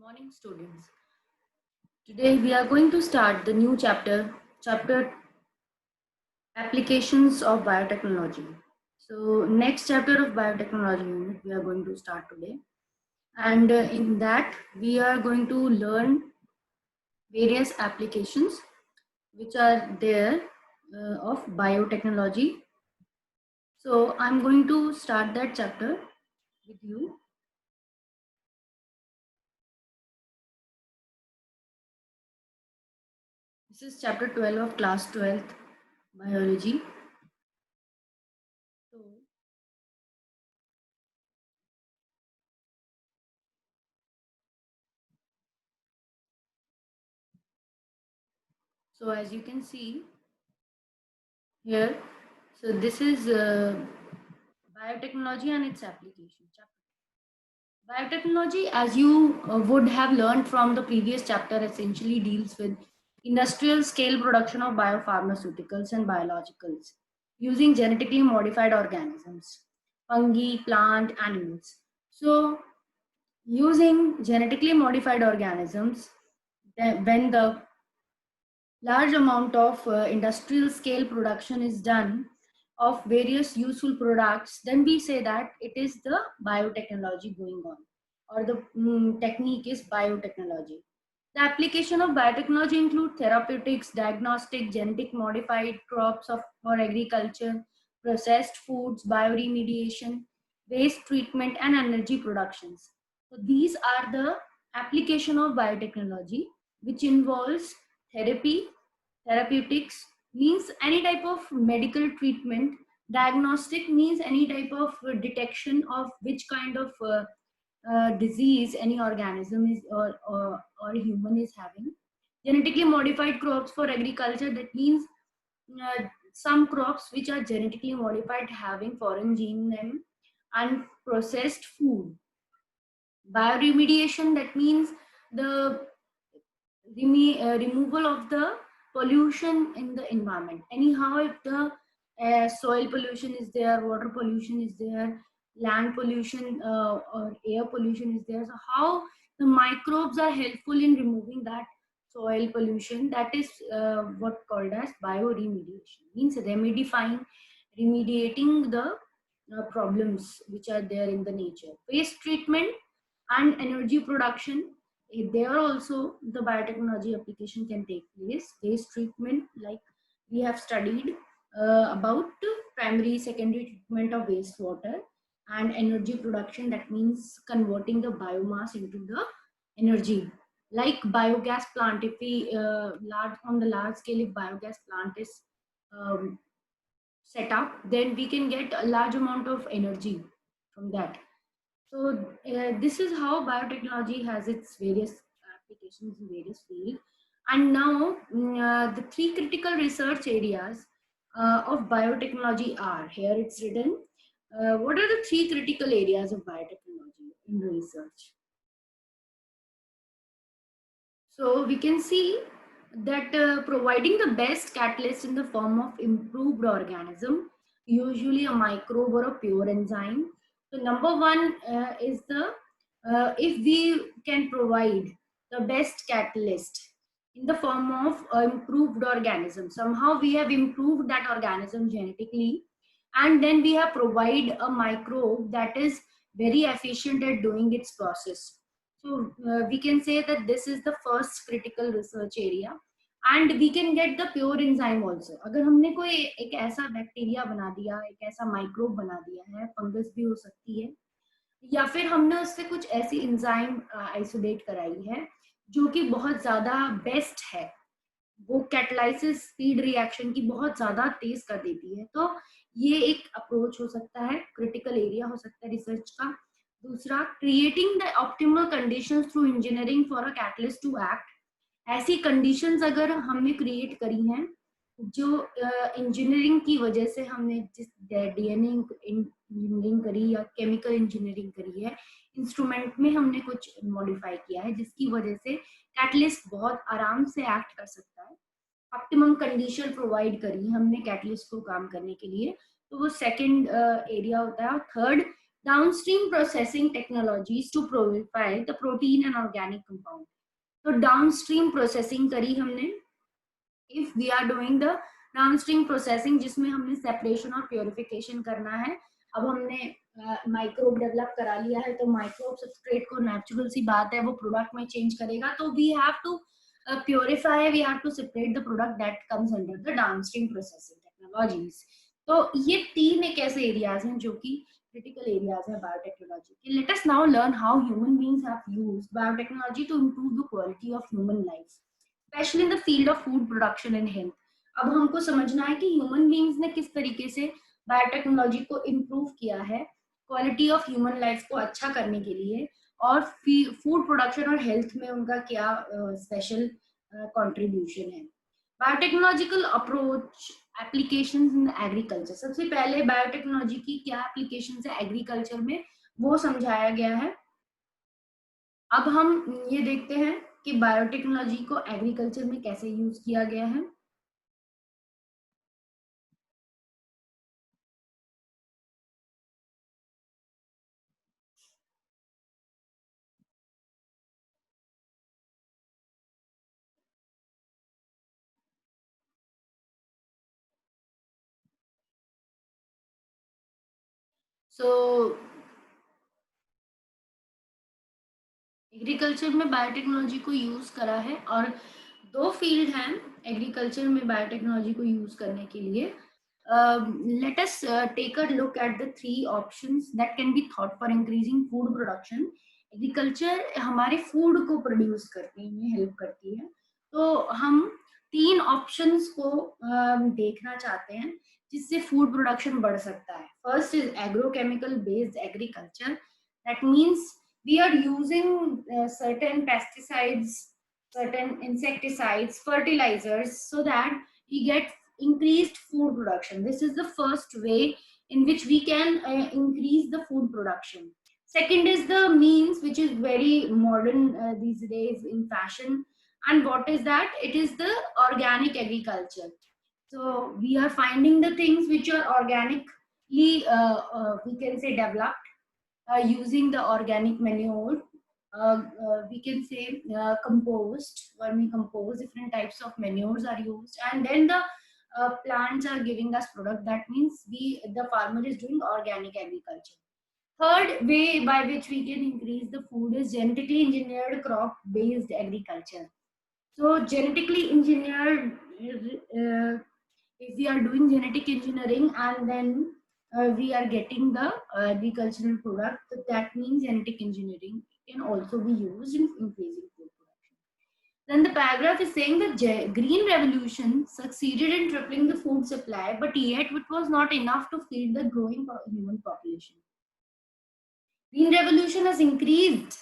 morning, students. Today we are going to start the new chapter applications of biotechnology. So, next chapter of biotechnology unit we are going to start today, and in that we are going to learn various applications which are there of biotechnology. So, I'm going to start that chapter with you. This is chapter 12 of class 12th biology. So, as you can see here, so this is biotechnology and its application. Biotechnology, as you would have learned from the previous chapter, essentially deals with industrial scale production of biopharmaceuticals and biologicals using genetically modified organisms, fungi, plant, animals. So, using genetically modified organisms, when the large amount of industrial scale production is done of various useful products, then we say that it is the biotechnology going on, or the technique is biotechnology. The application of biotechnology include therapeutics, diagnostic, genetic modified crops for agriculture, processed foods, bioremediation, waste treatment, and energy productions. So these are the application of biotechnology, which involves therapy. Therapeutics means any type of medical treatment. Diagnostic means any type of detection of which kind of disease any organism is or human is having. Genetically modified crops for agriculture, that means some crops which are genetically modified having foreign gene in them. And processed food. Bioremediation, that means the removal of the pollution in the environment. Anyhow, if the soil pollution is there, water pollution is there, land pollution or air pollution is there, so how the microbes are helpful in removing that soil pollution, that is what called as bioremediation. Means remediating the problems which are there in the nature. Waste treatment and energy production, there also the biotechnology application can take place. Waste treatment, like we have studied about primary secondary treatment of wastewater. And energy production, that means converting the biomass into the energy, like biogas plant. If we large on the large scale, if biogas plant is um, set up, then we can get a large amount of energy from that. So this is how biotechnology has its various applications in various fields. And now the three critical research areas of biotechnology are here. It's written. What are the three critical areas of biotechnology in research? So we can see that providing the best catalyst in the form of improved organism, usually a microbe or a pure enzyme. So number one is the if we can provide the best catalyst in the form of improved organism. Somehow we have improved that organism genetically, and then we have provide a microbe that is very efficient at doing its process. So we can say that this is the first critical research area. And we can get the pure enzyme also. अगर हमने कोई एक ऐसा bacteria बना दिया, एक ऐसा microbe बना दिया है, फंगस भी हो सकती है, या फिर हमने उससे कुछ ऐसी एंजाइम आइसोलेट कराई है जो कि बहुत ज्यादा बेस्ट है, वो कैटलाइसिस स्पीड रिएक्शन की बहुत ज्यादा तेज कर देती है, तो ये एक अप्रोच हो सकता है, क्रिटिकल एरिया हो सकता है रिसर्च का. दूसरा, creating the optimal conditions through engineering for a catalyst to act. ऐसी कंडीशंस अगर हमने क्रिएट करी हैं जो इंजीनियरिंग की वजह से हमने जिस डीएनए इंजीनियरिंग करी या केमिकल इंजीनियरिंग करी है, इंस्ट्रूमेंट में हमने कुछ मॉडिफाई किया है जिसकी वजह से कैटलिस्ट बहुत आराम से एक्ट कर सकता है. ऑप्टिमम कंडीशन प्रोवाइड करी हमने कैटलिस्ट को काम करने के लिए, तो वो सेकंड एरिया होता है. और third, downstream processing technologies to purify the protein and organic compound. तो डाउनस्ट्रीम प्रोसेसिंग करी हमने. If we are doing the downstream processing जिसमें हमने सेपरेशन और प्योरिफिकेशन करना है. अब हमने माइक्रोब डेवलप करा लिया है, तो माइक्रोब सबस्ट्रेट को नेचुरल सी बात है वो प्रोडक्ट में चेंज करेगा, तो we have to purify, we have to separate the product that comes under the downstream processing technologies. तो ये 3 एक ऐसे एरियाज हैं जो कि critical areas है biotechnology के. Let us now learn how human beings have used biotechnology to improve the quality of human life, especially in the field of food production and health. अब हमको समझना है कि ह्यूमन बींग्स ने किस तरीके से बायोटेक्नोलॉजी को इम्प्रूव किया है क्वालिटी ऑफ ह्यूमन लाइफ को अच्छा करने के लिए, और फूड प्रोडक्शन और हेल्थ में उनका क्या स्पेशल कंट्रीब्यूशन है. Biotechnological approach applications in agriculture. सबसे पहले बायोटेक्नोलॉजी की क्या एप्लीकेशंस है एग्रीकल्चर में वो समझाया गया है. अब हम ये देखते हैं कि बायोटेक्नोलॉजी को एग्रीकल्चर में कैसे यूज किया गया है. सो एग्रीकल्चर में बायोटेक्नोलॉजी को यूज करा है, और 2 फील्ड हैं एग्रीकल्चर में बायोटेक्नोलॉजी को यूज करने के लिए. Let us take a look at the 3 options that can be thought for increasing food production. Agriculture हमारे फूड को प्रोड्यूस करने में हेल्प करती है, तो हम 3 ऑप्शंस को देखना चाहते हैं जिससे फूड प्रोडक्शन बढ़ सकता है. First is agrochemical based agriculture. That means we are using certain pesticides, certain insecticides, fertilizers, so that we get increased food production. This is the first way in which we can increase the food production. Second is the means, which is very modern these days in fashion. And what is that? It is the organic agriculture. So we are finding the things which are organically, we can say, developed using the organic manure. We can say compost, vermicompost, different types of manures are used, and then the plants are giving us product. That means the farmer is doing organic agriculture. Third way by which we can increase the food is genetically engineered crop based agriculture. So genetically engineered, if we are doing genetic engineering and then we are getting the agricultural product, that means genetic engineering can also be used in increasing food production. Then the paragraph is saying that green revolution succeeded in tripling the food supply, but yet it was not enough to feed the growing human population. Green revolution has increased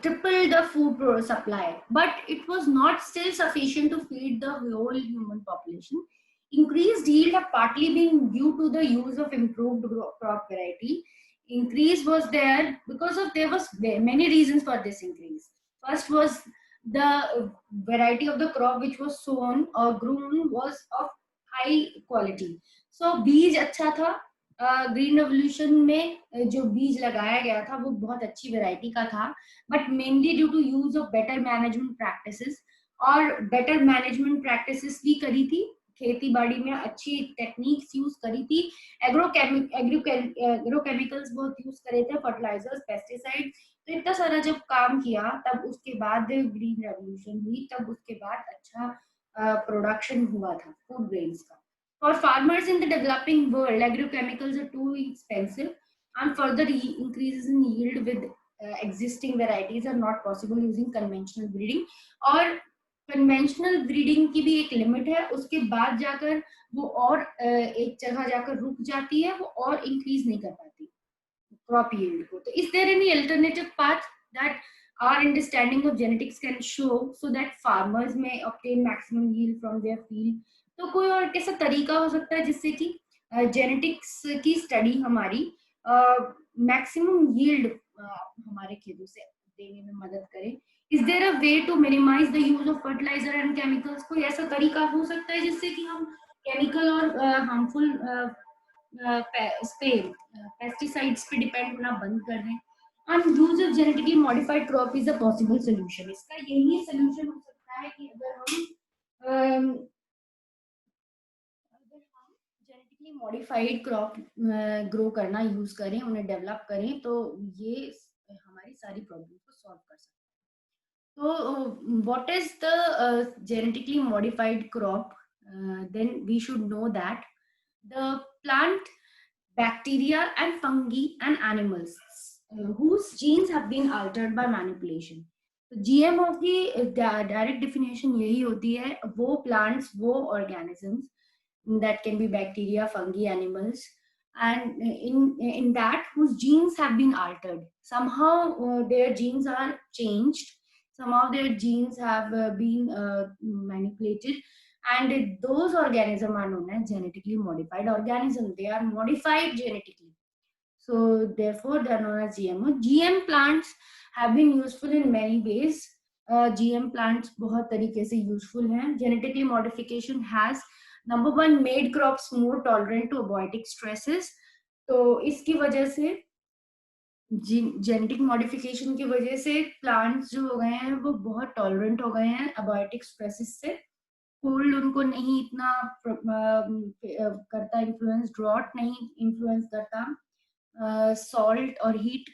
triple the food supply, but it was not still sufficient to feed the whole human population. Increased yield have partly been due to the use of improved crop variety. Increase was there because of there was many reasons for this increase. First was the variety of the crop which was sown or grown was of high quality. So बीज अच्छा था. Green revolution में जो बीज लगाया गया था वो बहुत अच्छी वैरायटी का था, but mainly due to use of better management practices. और बेटर मैनेजमेंट प्रैक्टिसेस भी करी थी, खेती बाड़ी में अच्छी टेक्निक्स यूज करी थी, एग्रोकेमिकल्स बहुत यूज करे थे, फर्टिलाइजर्स, पेस्टिसाइड. तो इतना सारा जब काम किया तब उसके बाद ग्रीन रेवोल्यूशन हुई, तब उसके बाद अच्छा प्रोडक्शन हुआ था फूड ग्रेन्स का. For farmers in the developing world, agrochemicals are too expensive, and further increases in yield with existing varieties are not possible using conventional breeding. और conventional breeding की भी एक लिमिट है, उसके बाद जाकर वो और एक जगह जाकर रुक जाती है, वो और इंक्रीज नहीं कर पाती crop yield को. तो is there any alternative path that our understanding of genetics can show so that farmers may obtain maximum yield from their field? तो कोई और कैसा तरीका हो सकता है जिससे कि जेनेटिक्स की स्टडी हमारी मैक्सिमम यील्ड हमारे खेतों से देने में मदद करे? Is there a way to minimise the use of fertiliser and chemicals? कोई ऐसा तरीका हो सकता है जिससे कि हम केमिकल और हार्मफुल इस पे पेस्टिसाइड्स पे डिपेंड होना बंद कर दें, and use of genetically modified crop is a possible solution. इसका यही सोल्यूशन हो सकता है कि अगर हम जेनेटिकली मॉडिफाइड क्रॉप ग्रो करना यूज करें, उन्हें डेवलप करें, तो ये हमारी सारी प्रॉब्लम को सॉल्व कर सकते हैं। So, what is the genetically modified crop? Then we should know that the plant, bacteria, and fungi and animals whose genes have been altered by manipulation. तो GMO की डायरेक्ट डेफिनेशन यही होती है, वो प्लांट्स, वो organisms that can be bacteria, fungi, animals, and in that whose genes have been altered. Somehow their genes are changed. Somehow their genes have been manipulated, and those organisms are known as genetically modified organisms. They are modified genetically. So therefore, they are known as GMO. GM plants have been useful in many ways. GM plants बहुत तरीके से useful हैं. Genetically modification has number one made crops more tolerant to abiotic stresses. तो इसकी वजह से genetic modification की वजह से प्लांट्स जो हो गए हैं वो बहुत टॉलरेंट हो गए हैं अबायोटिक स्ट्रेसेस से। कोल्ड उनको नहीं इतना करता इन्फ्लुएंस, ड्रॉट नहीं इन्फ्लुएंस करता, सॉल्ट और हीट।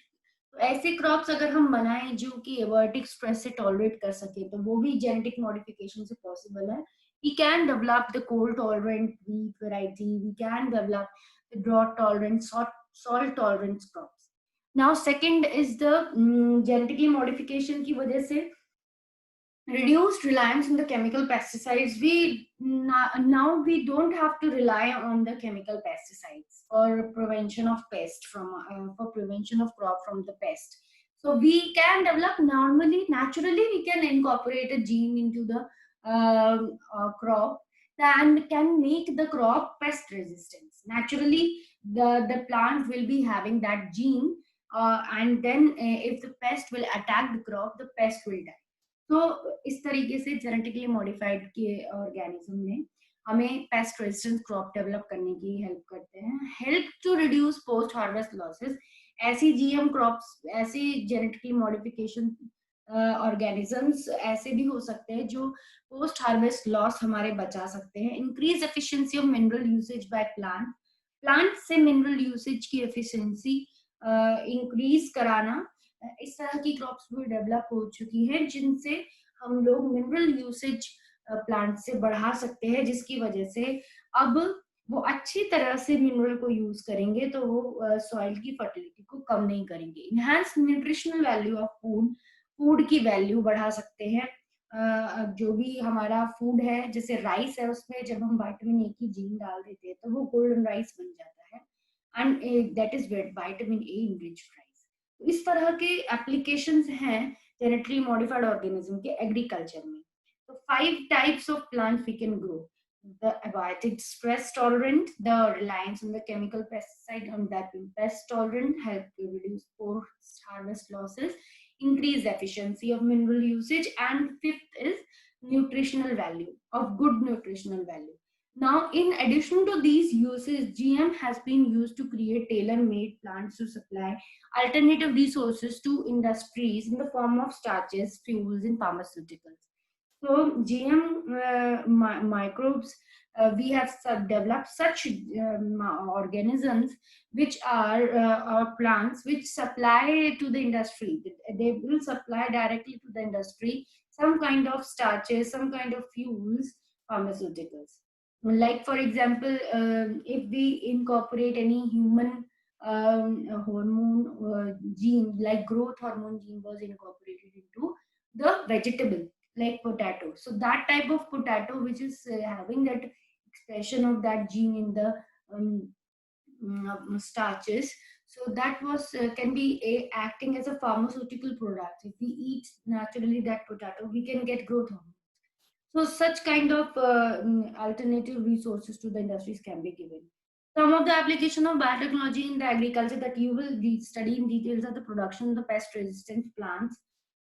तो ऐसे क्रॉप्स अगर हम बनाएं जो कि एबायोटिक स्ट्रेस से टॉलरेट कर सके, तो वो भी जेनेटिक मॉडिफिकेशन से पॉसिबल है। We can develop the cold tolerant wheat variety. We can develop the drought tolerant, salt tolerant crops. Now, second is the genetically modification की वजह से reduced reliance on the chemical pesticides. We now we don't have to rely on the chemical pesticides for prevention of pest from for prevention of crop from the pest. So we can develop normally, naturally, we can incorporate a gene into the crop and can make the crop pest resistance. Naturally, the plant will be having that gene, and then if the pest will attack the crop, the pest will die. तो इस तरीके से genetically modified के organism में हमें pest resistant crop develop करने की help करते हैं, help to reduce post harvest losses. ऐसी जीएम क्रॉप्स, ऐसी जेनेटिकली मॉडिफिकेशन ऑर्गेनिजम्स ऐसे भी हो सकते हैं जो पोस्ट हार्वेस्ट लॉस हमारे बचा सकते हैं। Increase efficiency of mineral usage by plant, plant से मिनरल यूसेज की एफिशिएंसी इंक्रीज कराना। इस तरह की क्रॉप्स भी डेवलप हो चुकी हैं जिनसे हम लोग मिनरल यूसेज प्लांट से बढ़ा सकते हैं, जिसकी वजह से अब वो अच्छी तरह से मिनरल को यूज करेंगे, तो वो सॉइल की फर्टिलिटी को कम नहीं करेंगे। Enhance nutritional value of food, food की वैल्यू बढ़ा सकते हैं। जो भी हमारा फूड है, जैसे राइस है, उसमें जब हम विटामिन ए की जीन डाल देते हैं तो वो गोल्डन राइस बन जाता है, and that is vitamin A enriched rice. इस तरह के एप्लीकेशंस हैं जेनेटिकली मॉडिफाइड ऑर्गेनिज्म के एग्रीकल्चर में। तो 5 types of plants we can grow: the abiotic stress tolerant, the reliance on the chemical pesticide on that pest tolerant, help to reduce post harvest losses, increase efficiency of mineral usage, and fifth is nutritional value, of good nutritional value. Now, in addition to these uses, GM has been used to create tailor-made plants to supply alternative resources to industries in the form of starches, fuels, and pharmaceuticals. So GM microbes, we have developed such organisms which are plants which supply to the industry. They will supply directly to the industry some kind of starches, some kind of fuels, pharmaceuticals. Like for example, if we incorporate any human hormone gene, like growth hormone gene was incorporated into the vegetable, like potato. So that type of potato which is having that expression of that gene in the um, starches, so that was can be acting as a pharmaceutical product. If we eat naturally that potato, we can get growth hormone. So such kind of alternative resources to the industries can be given. Some of the application of biotechnology in the agriculture that you will study in details are the production of the pest resistant plants.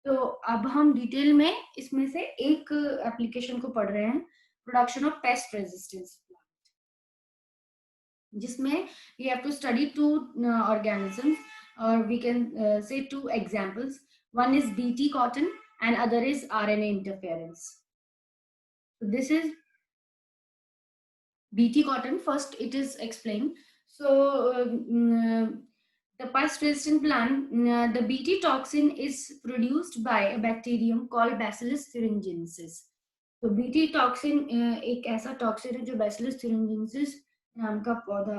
तो अब हम detail में इसमें से एक application को पढ़ रहे हैं, production of paste resistance plant. जिसमें you have to study two organisms, or we can say two examples. One is Bt cotton and other is RNA interference. So this is Bt cotton. First it is explained. So the pest resistant plant, the Bt toxin is produced by a bacterium called Bacillus thuringiensis. तो BT toxin एक ऐसा toxin है जो bacillus thuringiensis नाम का पौधा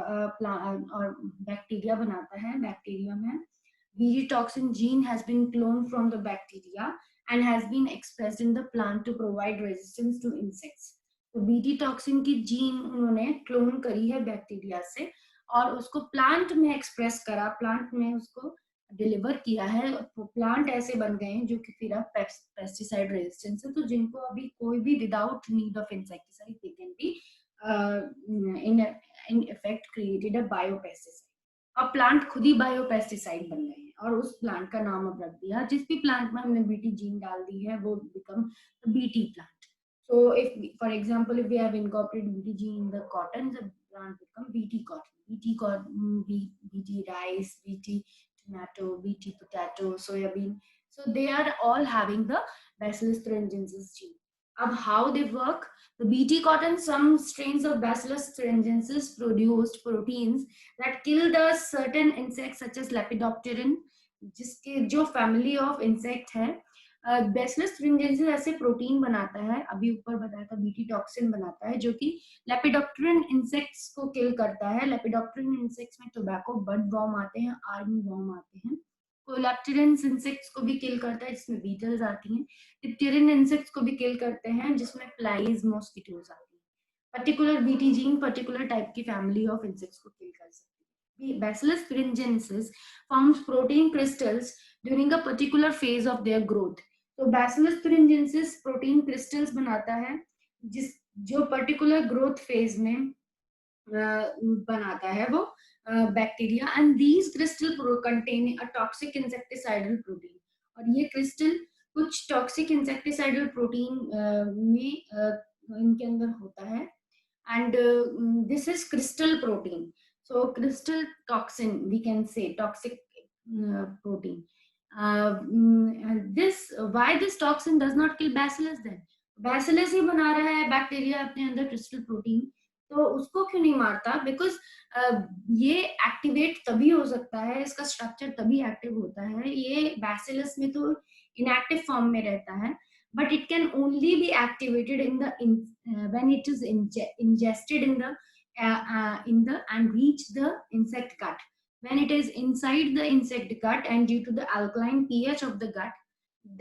और bacteria बनाता है, बैक्टीरिया में BT toxin gene has been cloned from the bacteria and has been expressed in the plant to provide resistance to insects. तो बीटी टॉक्सिन की जीन उन्होंने क्लोन करी है बैक्टीरिया से और उसको प्लांट में एक्सप्रेस करा, प्लांट में उसको डिलीवर किया है। प्लांट ऐसे बन गए हैं जो कि फिर अब पेस्टिसाइड रेजिस्टेंस है, तो जिनको अभी कोई भी without need of insecticide they can be in effect created a biopesticide. अब प्लांट खुद ही बायोपेस्टिसाइड बन गए हैं और उस प्लांट का नाम अब रख दिया। जिस भी प्लांट में हमने बीटी जीन डाल दी है वो become BT plant. So if, for example, if we have incorporated BT gene in the cotton, the plant become BT cotton, BT cotton, BT rice, BT tomato, BT potato, soybean. So they are all having the Bacillus thuringiensis gene. Ab how they work? The BT cotton, some strains of Bacillus thuringiensis produced proteins that kill the certain insects such as Lepidopteran, जिसके जो family of insect है। Bacillus thuringiensis ऐसे protein बनाता है, अभी ऊपर बताया था बीटी टॉक्सिन बनाता है जो कि लेपिडोप्टेरन इंसेक्ट्स को किल करता है। लेपिडोप्टेरन इंसेक्ट्स में टोबैको बड वॉर्म आते हैं, आर्मी वॉर्म आते हैं। कोलेप्टेरन इंसेक्ट्स को भी किल करता है जिसमें बीटल्स आती हैं। डिप्टेरियन इंसेक्ट्स को भी किल करते हैं जिसमें फ्लाइज, मॉस्किटोज आती हैं। Particular BT gene particular type की फैमिली ऑफ इंसेक्ट्स को किल कर सकती है। Bacillus thuringiensis forms protein crystals during a particular phase of their growth. तो बैसिलस thuringiensis प्रोटीन क्रिस्टल्स बनाता है जिस जो पर्टिकुलर ग्रोथ फेज में बनाता है वो bacteria, and these crystal contain a toxic insecticidal protein. और ये क्रिस्टल कुछ टॉक्सिक इंसेक्टिसाइडल प्रोटीन में इनके अंदर होता है, and this is crystal protein. So crystal toxin, we can say toxic protein. This why this toxin does not kill bacillus then? Bacillus ही बना रहा है बैक्टीरिया अपने अंदर क्रिस्टल प्रोटीन, तो उसको क्यों नहीं मारता? बिकॉज ये एक्टिवेट तभी हो सकता है, इसका स्ट्रक्चर तभी एक्टिव होता है, ये बैसिलस में तो इनएक्टिव फॉर्म में रहता है, but it can only be activated in the when it is ingested in the and reach the insect gut. When it is inside the insect gut and due to the alkaline pH of the gut,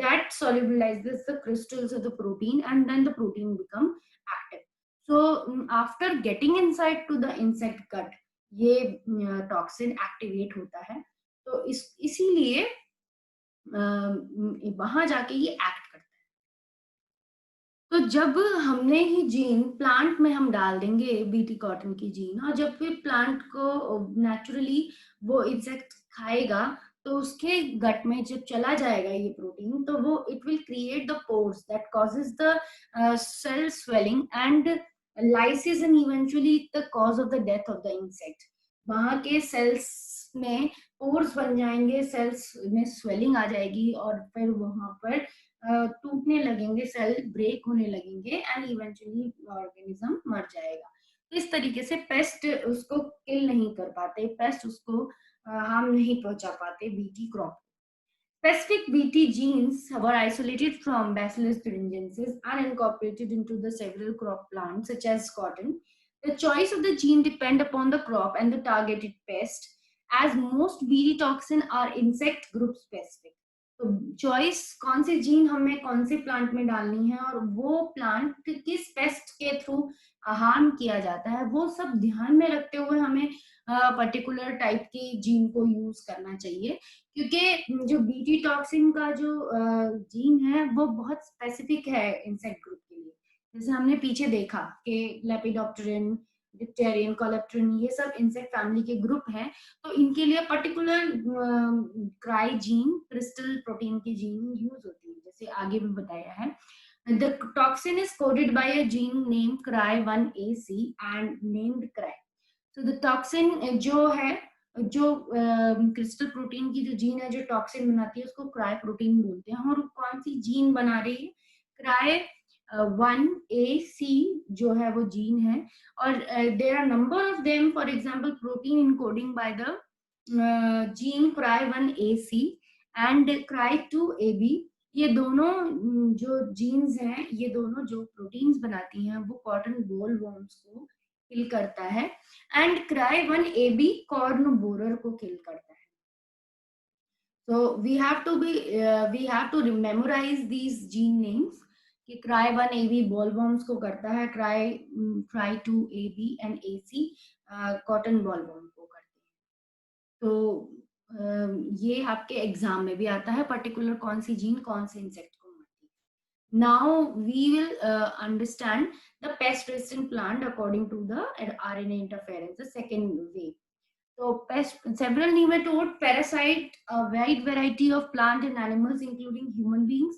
that solubilizes the crystals of the protein and then the protein become active. So after getting inside to the insect gut, ये toxin activate होता है, तो इसीलिए वहां जाके ये act करता है। तो जब हमने ही जीन प्लांट में हम डाल देंगे बीटी कॉटन की जीन, और जब फिर प्लांट को नेचुरली वो इंसेक्ट खाएगा तो उसके गट में जब चला जाएगा ये प्रोटीन, तो वो it will create the pores that causes the cell swelling and lysis and eventually the cause of the death of the insect. वहां के सेल्स में पोर्स बन जाएंगे, सेल्स में स्वेलिंग आ जाएगी और फिर वहां पर टूटने लगेंगे, सेल ब्रेक होने लगेंगे एंड इवेंचुअली ऑर्गेनिज्म मर जाएगा। तो इस तरीके से पेस्ट उसको किल नहीं कर पाते, पेस्ट उसको हार्म नहीं पहुंचा पाते BT crop. Specific BT genes were isolated from Bacillus thuringiensis and incorporated into the several crop plants such as cotton. The choice of the gene depend upon the crop and the targeted pest, as most BT toxin are insect group specific. तो choice कौन से gene हमें कौन से plant में डालनी है और वो प्लांट किस पेस्ट के थ्रू हार्म किया जाता है, वो सब ध्यान में रखते हुए हमें पर्टिकुलर टाइप की जीन को यूज करना चाहिए। क्योंकि जो बीटी टॉक्सिन का जो जीन है वो बहुत स्पेसिफिक है इंसेक्ट ग्रुप के लिए। जैसे हमने पीछे देखा कि लेपिडोप्टेरिन, डिप्टेरियन, कोलेप्टेरिन, ये सब इंसेक्ट फैमिली के ग्रुप हैं, तो इनके लिए particular cry gene, crystal protein की जीन यूज होती है, जैसे आगे भी बताया है। The toxin is coded by a gene named CRY1AC and named CRY. तो द टॉक्सिन जो है, जो क्रिस्टल प्रोटीन की जो जीन है जो टॉक्सिन बनाती है उसको क्राई प्रोटीन बोलते हैं। और कौन सी जीन बना रही है? क्राई 1AC जो है वो जीन है। और there are number of them, for example protein encoding by the gene cry 1AC and cry 2AB। ये दोनों जो जीन्स हैं, ये दोनों जो प्रोटीन्स बनाती हैं वो कॉटन बोल वॉर्म्स को किल करता है, and cry 1AB corn borer को किल करता है। So we have to memorize these gene names कि क्राई 1AB बॉलवर्म्स को करता है, cry 2AB and AC cotton bollworm को करते हैं। तो ये आपके एग्जाम में भी आता है, पर्टिकुलर कौन सी जीन कौन से इंसेक्ट को मारती है। Now we will understand the pest resistant plant according to the RNA interference, the second way. So, several nematode parasite a wide variety of plant and animals, including human beings.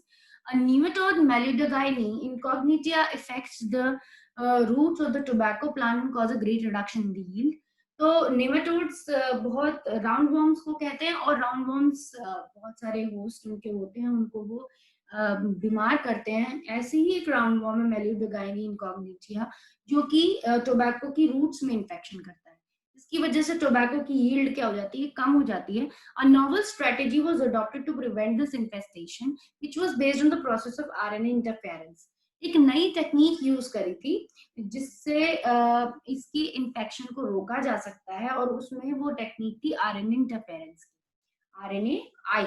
A nematode, Melidogyne incognita, affects the roots of the tobacco plant and cause a great reduction in the yield. तो nematodes बहुत round worms को कहते हैं, और round worms बहुत सारे host उनके होते हैं, उनको वो बीमार करते हैं। ऐसे ही एक राउंड वॉर्म है मेलिडोगाइनी इनकॉग्निटिया, जो कि टोबैको की रूट्स में इन्फेक्शन करता है। इसकी वजह से टोबैको की यील्ड क्या हो जाती है? कम हो जाती है। A novel strategy was adopted to prevent this infestation, which was based on the process of RNA interference. एक नई टेक्निक यूज करी थी जिससे इसकी इन्फेक्शन को रोका जा सकता है, और उसमें वो टेक्निक थी RNA इंटरफेरेंस की, RNAi.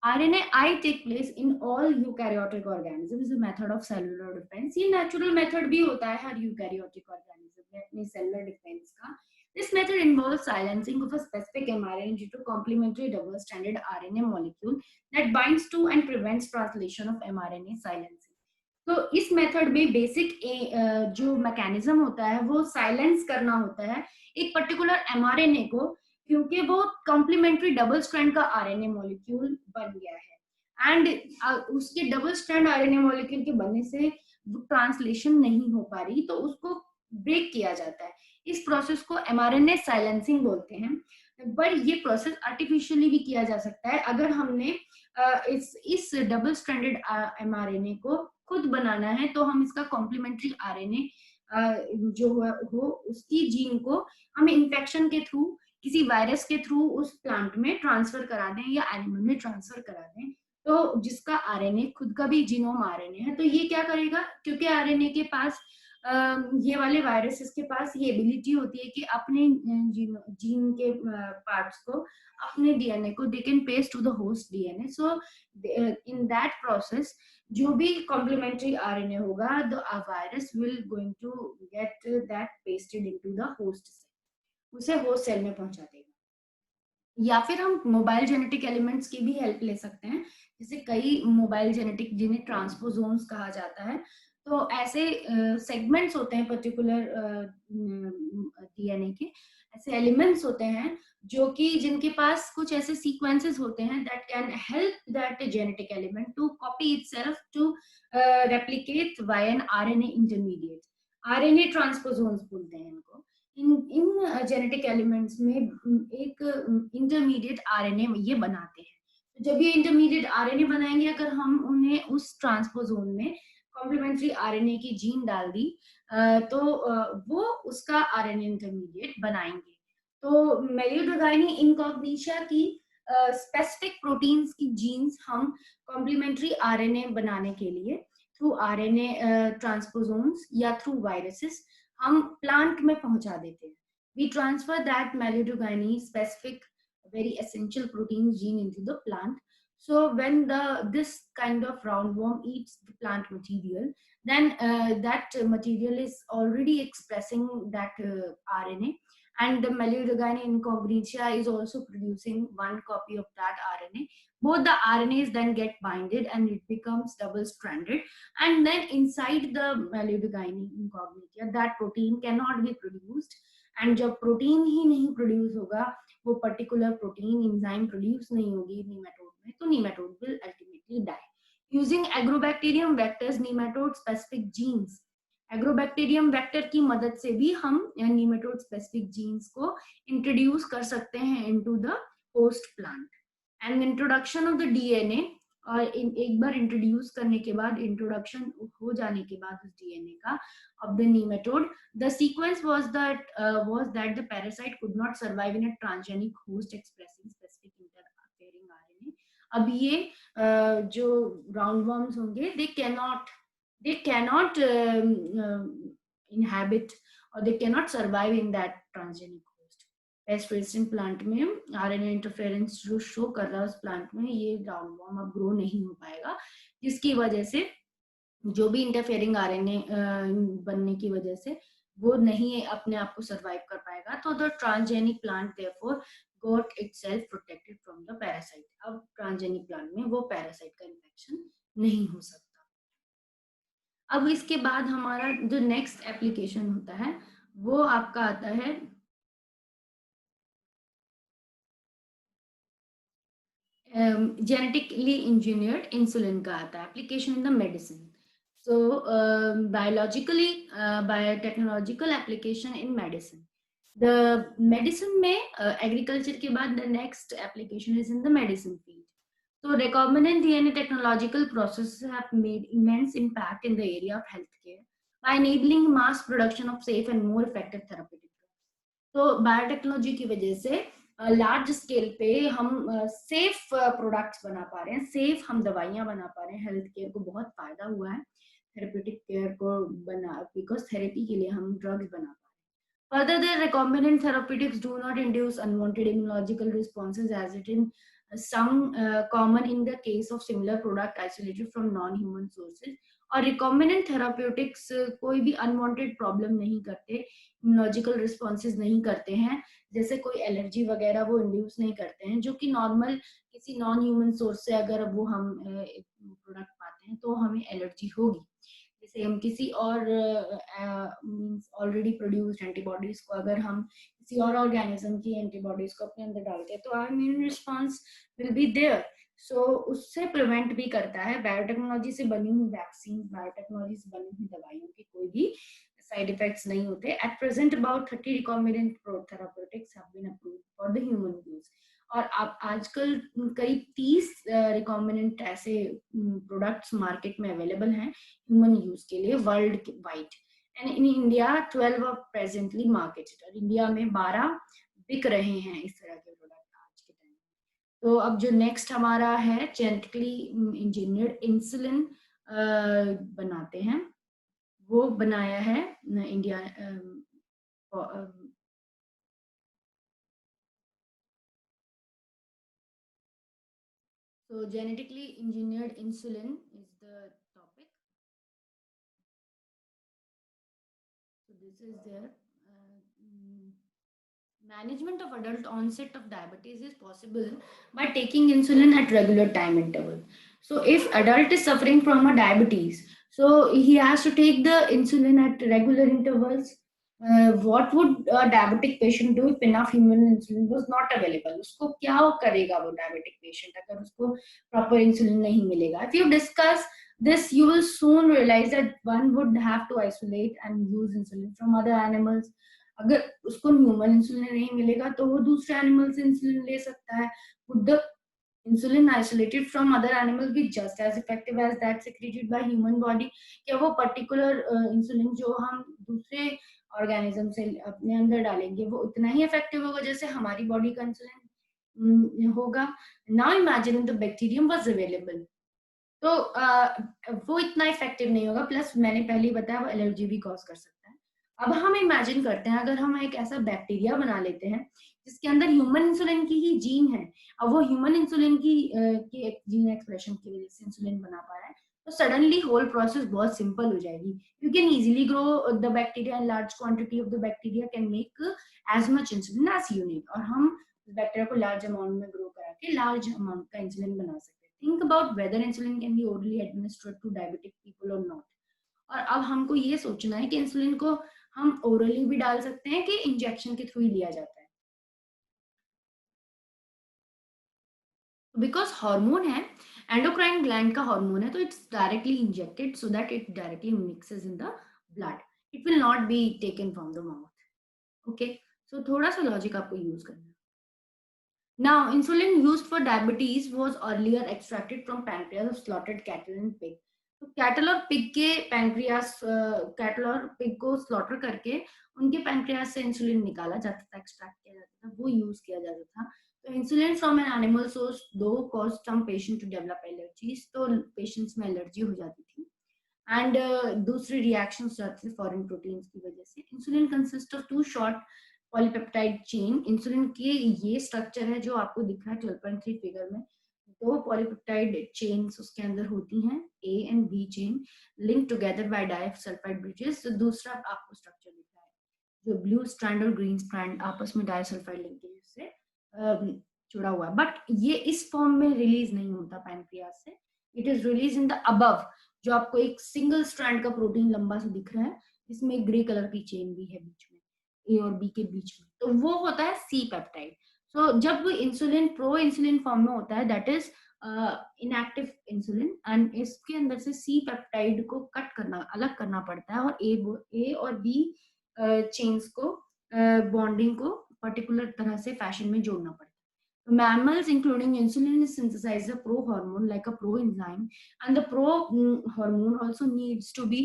RNAi take place in all eukaryotic organisms, a method of cellular defense. ये नेचुरल मेथड भी होता है हर यूकैरियोटिक ऑर्गेनिज्म में अपनी सेलुलर डिफेंस का। This method involves silencing of a specific mRNA due to complementary double-stranded RNA molecule that binds to and prevents translation of mRNA silencing. तो इस method में बेसिक जो मैकेनिज्म होता है वो साइलेंस करना होता है एक पर्टिकुलर mRNA को, क्योंकि वो कॉम्प्लीमेंट्री डबल स्ट्रैंड का आरएनए मॉलिक्यूल बन गया है, एंड उसके डबल स्ट्रैंड आरएनए मॉलिक्यूल के बनने से ट्रांसलेशन नहीं हो पा रही, तो उसको ब्रेक किया जाता है। इस प्रोसेस को एमआरएनए साइलेंसिंग बोलते हैं। पर ये प्रोसेस आर्टिफिशियली भी किया जा सकता है। अगर हमने इस डबल स्ट्रैंडेड एमआरएनए को खुद बनाना है तो हम इसका कॉम्प्लीमेंट्री आरएनए जो हो उसकी जीन को हम इन्फेक्शन के थ्रू किसी वायरस के थ्रू उस प्लांट में ट्रांसफर करा दें या एनिमल में ट्रांसफर करा दें, तो जिसका आरएनए खुद का भी जीनोम आरएनए है, तो ये क्या करेगा? क्योंकि आरएनए के पास ये वाले वायरसेस के पास ये एबिलिटी होती है कि अपने जीन के पार्ट्स को अपने डीएनए को they can paste to the host DNA. So in that process जो भी कॉम्प्लीमेंट्री आरएनए होगा, the virus will going to get that pasted into the host cell, उसे होस्ट सेल में पहुंचा देगा। या फिर हम मोबाइल जेनेटिक एलिमेंट्स की भी हेल्प ले सकते हैं, जैसे कई मोबाइल जेनेटिक जिन्हें ट्रांसपोसोम्स कहा जाता है, तो ऐसे सेगमेंट्स होते हैं पर्टिकुलर डीएनए के, ऐसे एलिमेंट्स होते हैं जो कि जिनके पास कुछ ऐसे सीक्वेंसेस होते हैं that can help that genetic element to copy itself to replicate by an RNA intermediate. RNA transposomes बोलते हैं इनको। इन जेनेटिक एलिमेंट्स में एक इंटरमीडिएट आरएनए ये बनाते हैं। तो जब ये इंटरमीडिएट आरएनए बनाएंगे, अगर हम उन्हें उस ट्रांसपोसोम में कॉम्प्लीमेंट्री आरएनए की जीन डाल दी तो वो उसका आरएनए इंटरमीडिएट बनाएंगे। तो मेलिडोगाइनी इनकॉग्निटिया की स्पेसिफिक प्रोटीन्स की जीन्स हम कॉम्प्लीमेंट्री आरएनए बनाने के लिए थ्रू आरएनए ट्रांसपोसोम्स या थ्रू वायरसेस हम प्लांट में पहुंचा देते हैं। We transfer that Melidogyne specific very essential protein gene into the plant. So when this kind of roundworm eats the plant material, then that material is already expressing that RNA, and the Melidogyne incognita is also producing one copy of that RNA. Both the RNAs then get binded and it becomes double stranded, and then inside the Melidogyne incognita that protein cannot be produced, and जब protein ही नहीं produce होगा, वो particular protein enzyme produce नहीं होगी nematode में, तो nematode will ultimately die. Using agrobacterium vectors, nematode specific genes agrobacterium vector की मदद से भी हम नीमेटोड स्पेसिफिक जीन्स को इंट्रोड्यूस कर सकते हैं into the host plant. And introduction of the DNA, और एक बार इंट्रोड्यूस करने के बाद, इंट्रोडक्शन हो जाने के बाद उस डीएनए का of the nematode, the sequence was that the parasite could not survive in a transgenic host expressing specific interfering RNA. अब ये जो राउंड वर्म्स होंगे, they cannot inhabit or they cannot survive in that transgenic host. Paste resistant plant में RNA interference जो show कर रहा है उस प्लांट में, ये राउंड वर्म अब ग्रो नहीं हो पाएगा, जिसकी वजह से जो भी इंटरफेयरिंग आरएनए बनने की वजह से वो नहीं अपने आप को सरवाइव कर पाएगा। तो the transgenic plant therefore got itself protected from the parasite. अब ट्रांसजेनिक प्लांट में वो पैरासाइट का इन्फेक्शन नहीं हो सकता। अब इसके बाद हमारा जो नेक्स्ट एप्लीकेशन होता है वो आपका आता है जेनेटिकली इंजीनियर्ड इंसुलिन का आता है, application in the medicine. So biologically, biotechnological application in medicine. The medicine में agriculture के बाद the next application is in the medicine field. So recombinant DNA technological processes have made immense impact in the area of healthcare by enabling mass production of safe and more effective therapeutic drugs. तो biotechnology की वजह से large scale पे हम safe products बना पा रहे हैं, सेफ हम दवाइयां बना पा रहे हैं। हेल्थ केयर को बहुत फायदा हुआ है थेरेप्यूटिक केयर को बना, बिकॉज थेरेपी के लिए हम ड्रग्स बना पा रहे हैं। Further, the recombinant therapeutics do not induce unwanted immunological responses as it in some common in the case of similar product isolated from non-human sources. और रिकॉम्बिनेंट थेराप्यूटिक्स कोई भी अनवांटेड प्रॉब्लम नहीं करते, इम्यूनोलॉजिकल रिस्पॉन्सेज नहीं करते हैं, जैसे कोई एलर्जी वगैरह वो इंड्यूस नहीं करते हैं, जो कि नॉर्मल किसी नॉन ह्यूमन सोर्स से अगर वो हम प्रोडक्ट पाते हैं तो हमें एलर्जी होगी। जैसे हम किसी और मींस ऑलरेडी प्रोड्यूस्ड एंटीबॉडीज को अगर हम किसी और ऑर्गेनिज्म की एंटीबॉडीज को अपने अंदर डालते हैं तो our immune response will be there. So उससे प्रिवेंट भी करता है। बायोटेक्नोलॉजी से बनी हुई वैक्सीन, बायोटेक्नोलॉजी से बनी हुई दवाइयों के कोई भी साइड इफेक्ट्स नहीं होते। At present about 30 recombinant therapeutics have been approved for the human use. और अब आजकल करीब 30 रिकॉम्बिनेंट ऐसे प्रोडक्ट्स मार्केट में अवेलेबल हैं ह्यूमन यूज के लिए worldwide. And in India 12 are presently marketed, और इंडिया में 12 बिक रहे हैं इस तरह के प्रोडक्ट आज के टाइम। तो अब जो नेक्स्ट हमारा है जेनेटिकली इंजीनियर्ड इंसुलिन बनाते हैं, वो बनाया है India. So genetically engineered insulin is the topic. So this is there. Management of adult onset of diabetes is possible by taking insulin at regular time interval. So if adult is suffering from a diabetes, so he has to take the insulin at regular intervals. What would a diabetic patient do if enough human insulin was not available? उसको क्या करेगा वो diabetic patient अगर उसको proper insulin नहीं मिलेगा? If you discuss this, you will soon realize that one would have to isolate and use insulin from other animals. अगर उसको ह्यूमन इंसुलिन नहीं मिलेगा तो वो दूसरे एनिमल से इंसुलिन ले सकता है। Would the insulin isolated from other animals be just as effective as that secreted by human body? क्या वो पर्टिकुलर इंसुलिन जो हम दूसरे ऑर्गेनिज्म से अपने अंदर डालेंगे वो उतना ही इफेक्टिव होगा जैसे हमारी बॉडी का इंसुलिन होगा? Now imagine the bacterium was available, तो वो इतना इफेक्टिव नहीं होगा, प्लस मैंने पहले ही बताया वो एलर्जी भी कॉज कर सकता है। अब हम इमेजिन करते हैं अगर हम एक ऐसा बैक्टीरिया बना लेते हैं जिसके अंदर ह्यूमन इंसुलिन की ही जीन है, अब वो ह्यूमन इंसुलिन की एक जीन एक्सप्रेशन की वजह से इंसुलिन बना पा रहा है, तो सडनली होल प्रोसेस बहुत सिंपल हो जाएगी। You can easily grow the bacteria and large quantity of the bacteria can make as much insulin as you need, और हम बैक्टीरिया को लार्ज अमाउंट में ग्रो करा के लार्ज अमाउंट का इंसुलिन बना सकते हैं। Think about whether insulin can be orally administered to diabetic people or not. और अब हमको ये सोचना है कि इंसुलिन को हम ओरली भी डाल सकते हैं कि इंजेक्शन के थ्रू ही लिया जाता है। बिकॉज हार्मोन है, एंडोक्राइन ग्लैंड का हार्मोन है, तो it's directly injected so that it directly mixes in the blood. It will not be taken from the mouth. Okay, so थोड़ा सा logic आपको use करना है. Now, insulin used for diabetes was earlier extracted from pancreas of slaughtered cattle and pig. तो cattle और pig के pancreas, cattle और pig को स्लॉटर करके उनके पैंक्रियास से इंसुलिन निकाला जाता था, एक्सट्रैक्ट किया जाता था, वो यूज किया जाता था. तो insulin from an animal source do cause some patient to develop allergies, तो पेशेंट्स में एलर्जी हो जाती थी. एंड दूसरी रिएक्शंस जाती थी फॉरेन प्रोटीन्स की वजह से. Insulin consist of two short polypeptide chain. Insulin के ये स्ट्रक्चर है जो आपको दिख रहा है 12.3 फिगर में. दो पॉलीपेप्टाइड चेन्स उसके अंदर होती हैं, A and B chain, link together by disulphide bridges. तो दूसरा आपको स्ट्रक्चर दिख रहा है जो ब्लू स्ट्रैंड और ग्रीन स्ट्रैंड आपस में डाइसल्फाइड लिंकेज से जुड़ा हुआ है. बट ये इस फॉर्म में रिलीज नहीं होता पैनक्रियास से. It is release in the above, जो आपको एक सिंगल स्ट्रैंड का प्रोटीन लंबा सा दिख रहा है, जिसमें ग्रे कलर की चेन भी है बीच में, ए और बी के बीच में. तो वो होता है सी पेप्टाइड. सो जब इंसुलिन प्रो इंसुलिन फॉर्म में होता है, that is inactive insulin, and इसके अंदर से सी पेप्टाइड को कट करना, अलग करना पड़ता है, और ए और बी चेन्स को बॉन्डिंग को पर्टिकुलर तरह से फैशन में जोड़ना पड़ता है. Mammals, including insulin, synthesize a pro-hormone like a proenzyme, and the pro-hormone also needs to be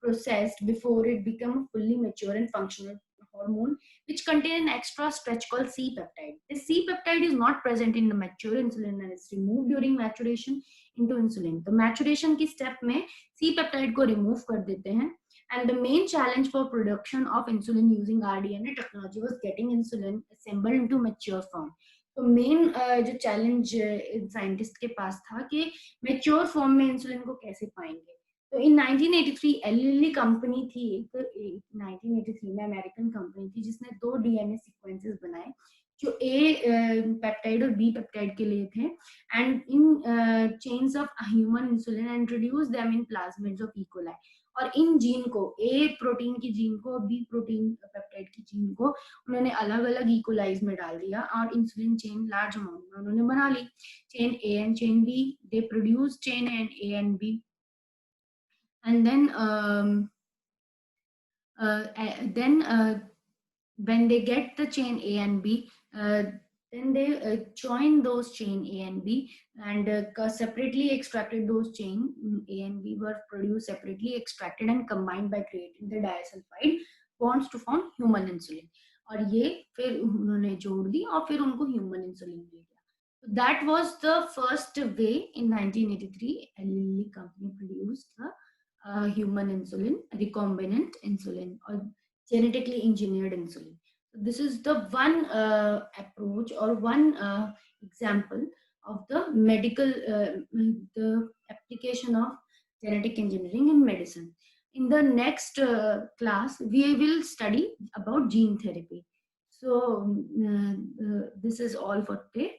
processed before it becomes a fully mature and functional hormone, which contain an extra stretch called C-peptide. This C-peptide is not present in the mature insulin and is removed during maturation into insulin. तो maturation की step में C-peptide को remove कर देते हैं. And the main challenge for production of insulin using rDNA technology was getting insulin assembled into mature form. तो main जो challenge scientist के पास था कि मेच्योर फॉर्म में इंसुलिन को कैसे पाएंगे. तो इन 1983 एलिली कंपनी थी, एक 1983 में अमेरिकन कंपनी थी, जिसने दो डीएनए सीक्वेंसेस बनाए जो ए पेप्टाइड और बी पेप्टाइड के लिए थे, and in chains of human insulin introduce them in plasmids of E coli. और इन जीन को, ए प्रोटीन की जीन को, बी प्रोटीन पेप्टाइड की जीन को उन्होंने अलग अलग इकोलाइज में डाल दिया, और इंसुलिन चेन लार्ज अमाउंट में उन्होंने बना ली. Chain A and chain B, they produce chain and A and B, and then when they get the chain A and B, then they join those chain A and B, and separately extracted those chain A and B were produced separately, extracted and combined by creating the disulfide bonds to form human insulin. और ये फिर उन्होंने जोड़ दी और फिर उनको human insulin दे दिया. So that was the first way in 1983 Eli Lilly company produced the human insulin, recombinant insulin or genetically engineered insulin. So this is the one approach or one example of the medical the application of genetic engineering in medicine. In the next class, we will study about gene therapy. So this is all for today.